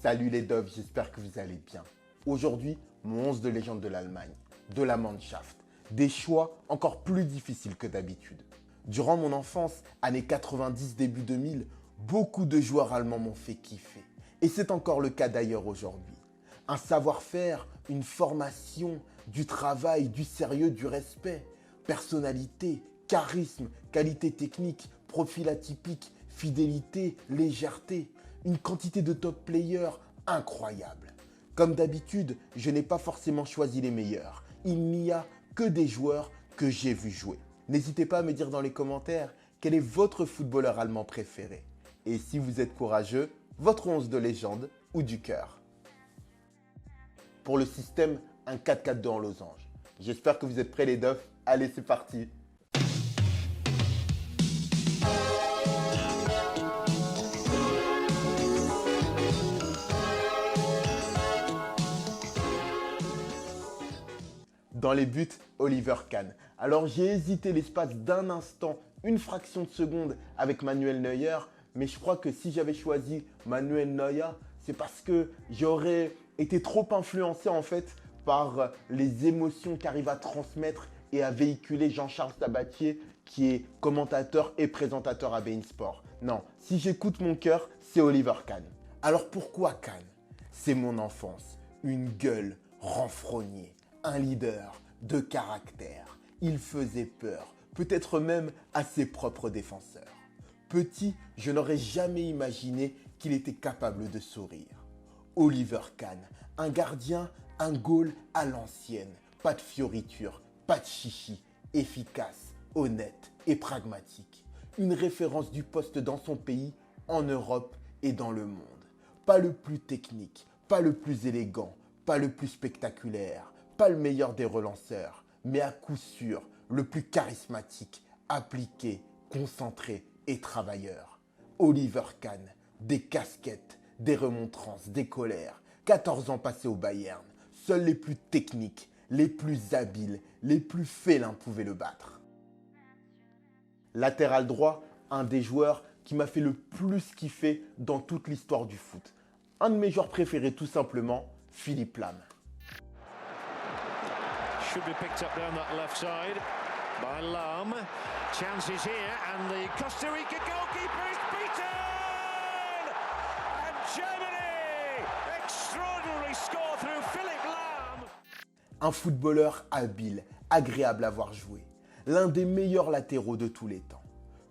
Salut les Doves, j'espère que vous allez bien. Aujourd'hui, mon 11 de légende de l'Allemagne, de la Mannschaft. Des choix encore plus difficiles que d'habitude. Durant mon enfance, années 90, début 2000, beaucoup de joueurs allemands m'ont fait kiffer. Et c'est encore le cas d'ailleurs aujourd'hui. Un savoir-faire, une formation, du travail, du sérieux, du respect, personnalité, charisme, qualité technique, profil atypique, fidélité, légèreté, une quantité de top players incroyable. Comme d'habitude, je n'ai pas forcément choisi les meilleurs. Il n'y a que des joueurs que j'ai vus jouer. N'hésitez pas à me dire dans les commentaires quel est votre footballeur allemand préféré. Et si vous êtes courageux, votre 11 de légende ou du cœur. Pour le système, un 4-4-2 en losange. J'espère que vous êtes prêts les Doves. Allez, c'est parti. Dans les buts, Oliver Kahn. Alors j'ai hésité l'espace d'un instant, une fraction de seconde avec Manuel Neuer, mais je crois que si j'avais choisi Manuel Neuer, c'est parce que j'aurais été trop influencé en fait par les émotions qu'arrive à transmettre et à véhiculer Jean-Charles Sabatier, qui est commentateur et présentateur à beIN Sport. Non, si j'écoute mon cœur, c'est Oliver Kahn. Alors pourquoi Kahn? C'est mon enfance, une gueule renfrognée. Un leader de caractère. Il faisait peur, peut-être même à ses propres défenseurs. Petit, je n'aurais jamais imaginé qu'il était capable de sourire. Oliver Kahn, un gardien, un goal à l'ancienne. Pas de fioriture, pas de chichi, efficace, honnête et pragmatique. Une référence du poste dans son pays, en Europe et dans le monde. Pas le plus technique, pas le plus élégant, pas le plus spectaculaire. Pas le meilleur des relanceurs, mais à coup sûr le plus charismatique, appliqué, concentré et travailleur. Oliver Kahn, des casquettes, des remontrances, des colères, 14 ans passés au Bayern. Seuls les plus techniques, les plus habiles, les plus félins pouvaient le battre. Latéral droit, un des joueurs qui m'a fait le plus kiffer dans toute l'histoire du foot. Un de mes joueurs préférés tout simplement, Philippe Lahm. Should be picked up down that left side by Lahm. Chances here, and the Costa Rica goalkeeper is beaten! And Germany! Extraordinary score through Philipp Lahm! Un footballeur habile, agréable à voir jouer. L'un des meilleurs latéraux de tous les temps.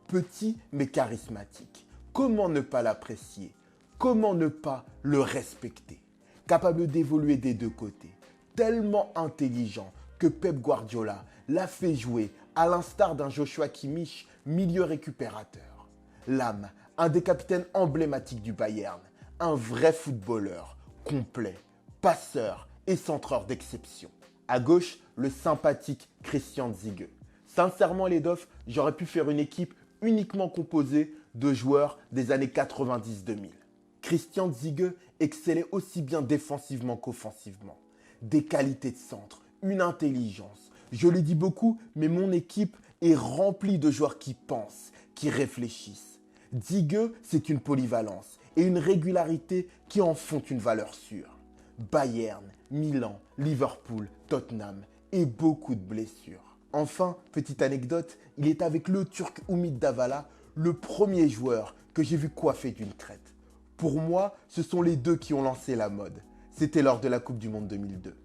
Petit mais charismatique. Comment ne pas l'apprécier? Comment ne pas le respecter? Capable d'évoluer des deux côtés. Tellement intelligent que Pep Guardiola l'a fait jouer à l'instar d'un Joshua Kimmich, milieu récupérateur. Lahm, un des capitaines emblématiques du Bayern, un vrai footballeur, complet, passeur et centreur d'exception. À gauche, le sympathique Christian Ziege. Sincèrement les Doves, j'aurais pu faire une équipe uniquement composée de joueurs des années 90-2000. Christian Ziege excellait aussi bien défensivement qu'offensivement. Des qualités de centre, une intelligence. Je le dis beaucoup, mais mon équipe est remplie de joueurs qui pensent, qui réfléchissent. Ziege, c'est une polyvalence et une régularité qui en font une valeur sûre. Bayern, Milan, Liverpool, Tottenham et beaucoup de blessures. Enfin, petite anecdote, il est avec le Turc Umit Davala, le premier joueur que j'ai vu coiffé d'une crête. Pour moi, ce sont les deux qui ont lancé la mode. C'était lors de la Coupe du Monde 2002.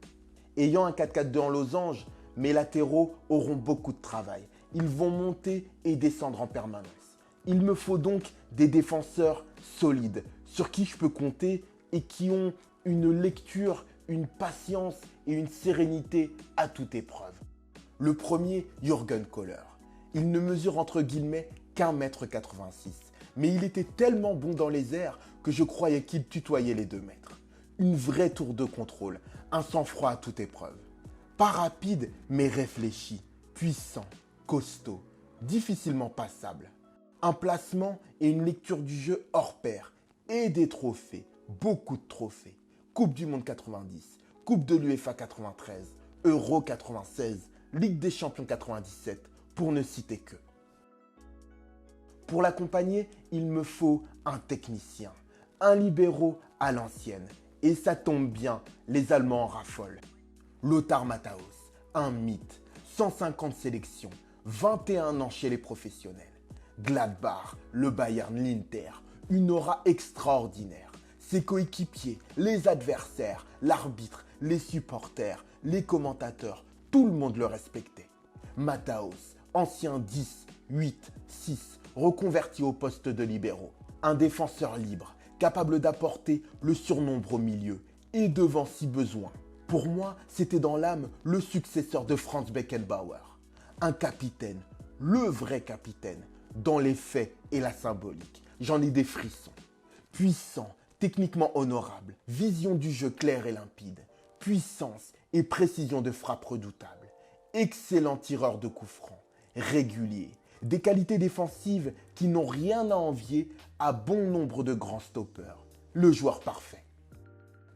Ayant un 4-4-2 en losange, mes latéraux auront beaucoup de travail. Ils vont monter et descendre en permanence. Il me faut donc des défenseurs solides, sur qui je peux compter et qui ont une lecture, une patience et une sérénité à toute épreuve. Le premier, Jürgen Kohler. Il ne mesure entre guillemets qu'1,86 m, mais il était tellement bon dans les airs que je croyais qu'il tutoyait les 2 mètres. Une vraie tour de contrôle, un sang-froid à toute épreuve. Pas rapide, mais réfléchi, puissant, costaud, difficilement passable. Un placement et une lecture du jeu hors pair. Et des trophées, beaucoup de trophées. Coupe du Monde 90, Coupe de l'UEFA 93, Euro 96, Ligue des Champions 97, pour ne citer que. Pour l'accompagner, il me faut un technicien, un libéro à l'ancienne. Et ça tombe bien, les Allemands en raffolent. Lothar Matthäus, un mythe, 150 sélections, 21 ans chez les professionnels. Gladbach, le Bayern, l'Inter, une aura extraordinaire. Ses coéquipiers, les adversaires, l'arbitre, les supporters, les commentateurs, tout le monde le respectait. Matthäus, ancien 10, 8, 6, reconverti au poste de libéraux. Un défenseur libre, capable d'apporter le surnombre au milieu et devant si besoin. Pour moi, c'était dans l'âme le successeur de Franz Beckenbauer. Un capitaine, le vrai capitaine, dans les faits et la symbolique. J'en ai des frissons. Puissant, techniquement honorable, vision du jeu claire et limpide, puissance et précision de frappe redoutable, excellent tireur de coups francs, régulier, des qualités défensives qui n'ont rien à envier à bon nombre de grands stoppeurs. Le joueur parfait.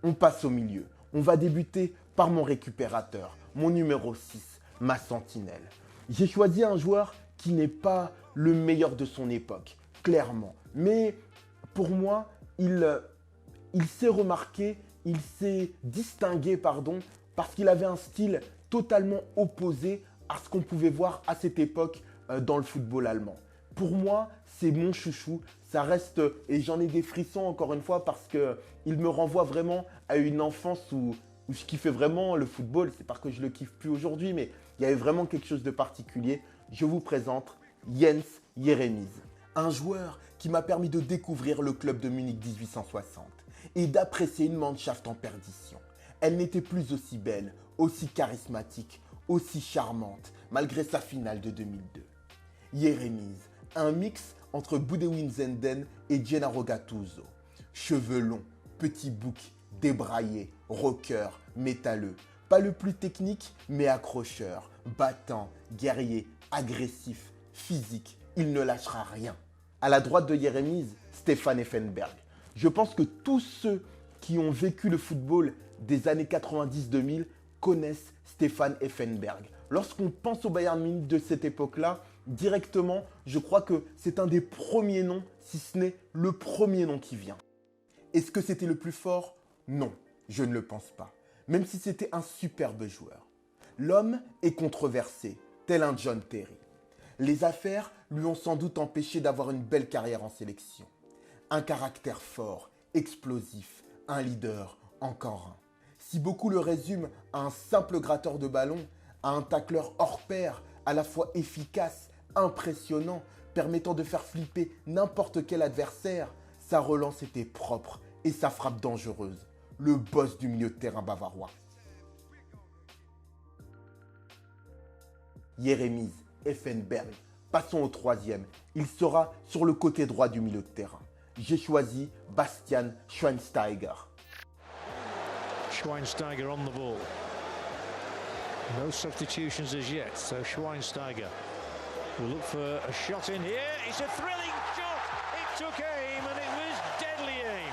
On passe au milieu. On va débuter par mon récupérateur, mon numéro 6, ma sentinelle. J'ai choisi un joueur qui n'est pas le meilleur de son époque, clairement. Mais pour moi, il s'est remarqué, il s'est distingué, parce qu'il avait un style totalement opposé à ce qu'on pouvait voir à cette époque dans le football allemand. Pour moi, c'est mon chouchou. Ça reste, et j'en ai des frissons encore une fois parce qu'il me renvoie vraiment à une enfance où je kiffais vraiment le football. C'est pas que je le kiffe plus aujourd'hui, mais il y avait vraiment quelque chose de particulier. Je vous présente Jens Jeremies, un joueur qui m'a permis de découvrir le club de Munich 1860 et d'apprécier une Mannschaft en perdition. Elle n'était plus aussi belle, aussi charismatique, aussi charmante, malgré sa finale de 2002. Jeremies, un mix entre Budewijn Zenden et Gennaro Gattuso. Cheveux longs, petit bouc, débraillé, rocker, métalleux. Pas le plus technique, mais accrocheur, battant, guerrier, agressif, physique. Il ne lâchera rien. À la droite de Jeremies, Stefan Effenberg. Je pense que tous ceux qui ont vécu le football des années 90-2000 connaissent Stefan Effenberg. Lorsqu'on pense au Bayern Munich de cette époque-là, directement, je crois que c'est un des premiers noms, si ce n'est le premier nom qui vient. Est-ce que c'était le plus fort? Non, je ne le pense pas. Même si c'était un superbe joueur. L'homme est controversé, tel un John Terry. Les affaires lui ont sans doute empêché d'avoir une belle carrière en sélection. Un caractère fort, explosif, un leader, encore un. Si beaucoup le résument à un simple gratteur de ballon, à un tacleur hors pair, à la fois efficace, impressionnant, permettant de faire flipper n'importe quel adversaire, sa relance était propre et sa frappe dangereuse. Le boss du milieu de terrain bavarois. Jeremies, Effenberg. Passons au troisième. Il sera sur le côté droit du milieu de terrain. J'ai choisi Bastian Schweinsteiger. Schweinsteiger on the ball. No substitutions as yet, so Schweinsteiger will look for a shot in here. It's a thrilling shot. It took aim and it was deadly aim.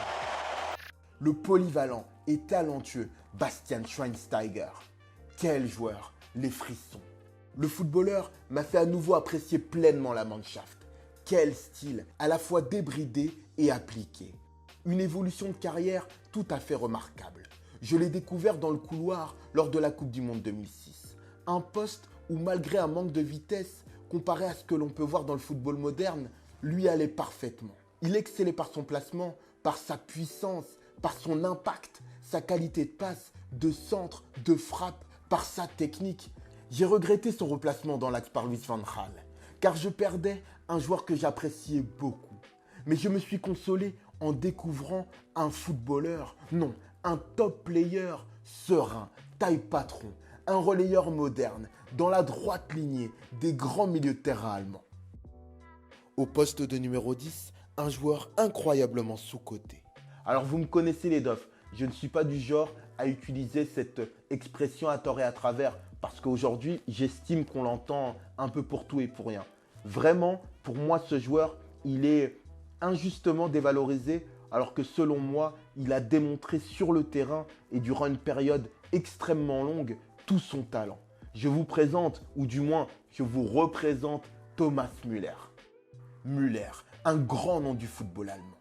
Le polyvalent et talentueux Bastian Schweinsteiger. Quel joueur, les frissons. Le footballeur m'a fait à nouveau apprécier pleinement la Mannschaft. Quel style, à la fois débridé et appliqué. Une évolution de carrière tout à fait remarquable. Je l'ai découvert dans le couloir lors de la Coupe du Monde 2006. Un poste où, malgré un manque de vitesse, comparé à ce que l'on peut voir dans le football moderne, lui allait parfaitement. Il excellait par son placement, par sa puissance, par son impact, sa qualité de passe, de centre, de frappe, par sa technique. J'ai regretté son replacement dans l'axe par Louis van Gaal, car je perdais un joueur que j'appréciais beaucoup. Mais je me suis consolé en découvrant un footballeur, non, un top player serein, taille patron, un relayeur moderne, dans la droite lignée des grands milieux de terrain allemands. Au poste de numéro 10, un joueur incroyablement sous-coté. Alors vous me connaissez les dofs, je ne suis pas du genre à utiliser cette expression à tort et à travers, parce qu'aujourd'hui, j'estime qu'on l'entend un peu pour tout et pour rien. Vraiment, pour moi, ce joueur, il est injustement dévalorisé, alors que selon moi, il a démontré sur le terrain et durant une période extrêmement longue tout son talent. Je vous présente, ou du moins, je vous représente Thomas Müller. Müller, un grand nom du football allemand.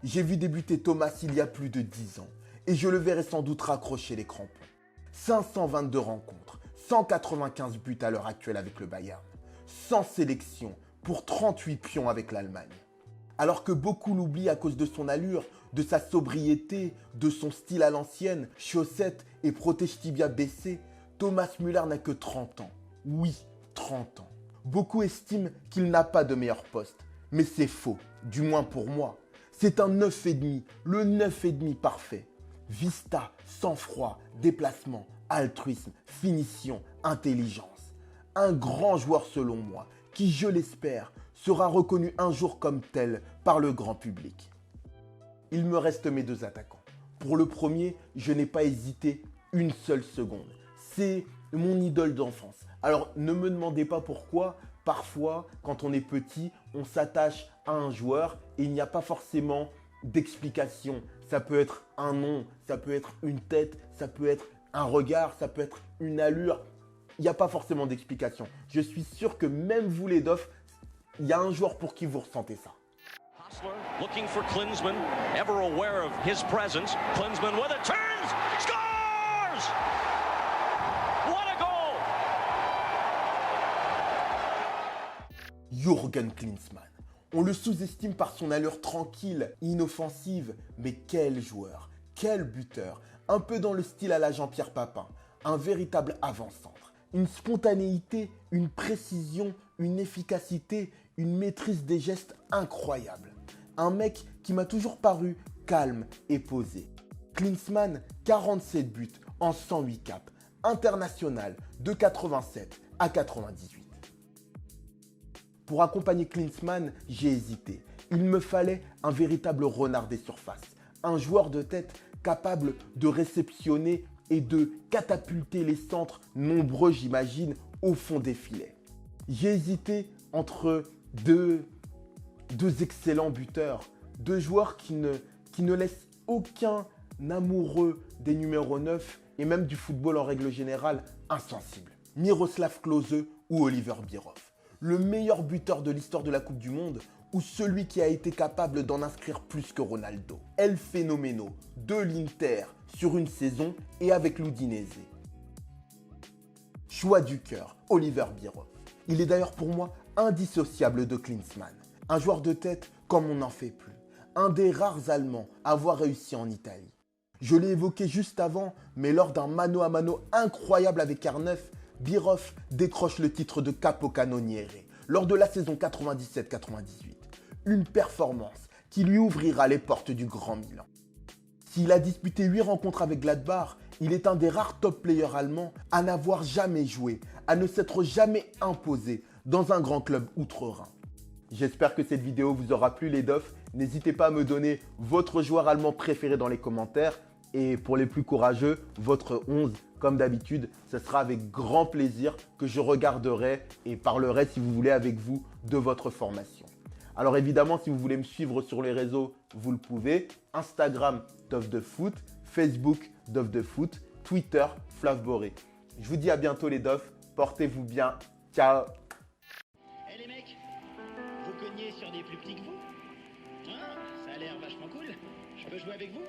J'ai vu débuter Thomas il y a plus de 10 ans et je le verrai sans doute raccrocher les crampons. 522 rencontres, 195 buts à l'heure actuelle avec le Bayern, 100 sélections pour 38 pions avec l'Allemagne. Alors que beaucoup l'oublient à cause de son allure, de sa sobriété, de son style à l'ancienne, chaussettes et protège-tibia baissés, Thomas Müller n'a que 30 ans. Oui, 30 ans. Beaucoup estiment qu'il n'a pas de meilleur poste, mais c'est faux, du moins pour moi. C'est un 9,5, le 9,5 parfait. Vista, sang-froid, déplacement, altruisme, finition, intelligence. Un grand joueur selon moi, qui, je l'espère, sera reconnu un jour comme tel par le grand public. Il me reste mes deux attaquants. Pour le premier, je n'ai pas hésité une seule seconde. C'est mon idole d'enfance. Alors ne me demandez pas pourquoi, parfois quand on est petit, on s'attache à un joueur et il n'y a pas forcément d'explication. Ça peut être un nom, ça peut être une tête, ça peut être un regard, ça peut être une allure. Il n'y a pas forcément d'explication. Je suis sûr que même vous les Doffs, il y a un joueur pour qui vous ressentez ça. Hustler looking for Klinsmann, ever aware of his presence. Klinsmann with a turns, scores! What a goal! Jürgen Klinsmann. On le sous-estime par son allure tranquille, inoffensive, mais quel joueur, quel buteur. Un peu dans le style à la Jean-Pierre Papin, un véritable avant-centre. Une spontanéité, une précision, une efficacité, une maîtrise des gestes incroyable. Un mec qui m'a toujours paru calme et posé. Klinsmann, 47 buts en 108 caps, international de 87 à 98. Pour accompagner Klinsmann, j'ai hésité. Il me fallait un véritable renard des surfaces, un joueur de tête capable de réceptionner et de catapulter les centres, nombreux j'imagine, au fond des filets. J'ai hésité entre deux excellents buteurs, deux joueurs qui ne laissent aucun amoureux des numéros 9 et même du football en règle générale insensible. Miroslav Klose ou Oliver Bierhoff, le meilleur buteur de l'histoire de la Coupe du Monde ou celui qui a été capable d'en inscrire plus que Ronaldo. El Fenomeno de l'Inter sur une saison et avec l'Udinese. Choix du cœur, Oliver Bierhoff. Il est d'ailleurs pour moi indissociable de Klinsmann. Un joueur de tête comme on n'en fait plus. Un des rares Allemands à avoir réussi en Italie. Je l'ai évoqué juste avant, mais lors d'un mano à mano incroyable avec R9, Bierhoff décroche le titre de capocannoniere lors de la saison 97-98. Une performance qui lui ouvrira les portes du Grand Milan. S'il a disputé 8 rencontres avec Gladbach, il est un des rares top players allemands à n'avoir jamais joué, à ne s'être jamais imposé dans un grand club outre-Rhin. J'espère que cette vidéo vous aura plu les Doffs. N'hésitez pas à me donner votre joueur allemand préféré dans les commentaires. Et pour les plus courageux, votre 11, comme d'habitude, ce sera avec grand plaisir que je regarderai et parlerai, si vous voulez, avec vous de votre formation. Alors évidemment, si vous voulez me suivre sur les réseaux, vous le pouvez. Instagram, Doff de Foot, Facebook, Doff de Foot, Twitter, Flav Boré. Je vous dis à bientôt les Doffs. Portez-vous bien. Ciao. Eh les mecs, vous cognez sur des plus petits que vous? Hein? Ça a l'air vachement cool. Je peux jouer avec vous?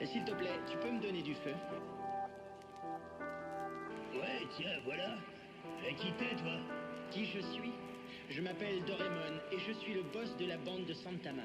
Et s'il te plaît, tu peux me donner du feu? Ouais, tiens, voilà. Qui t'es, toi? Qui je suis? Je m'appelle Doraemon et je suis le boss de la bande de Santama.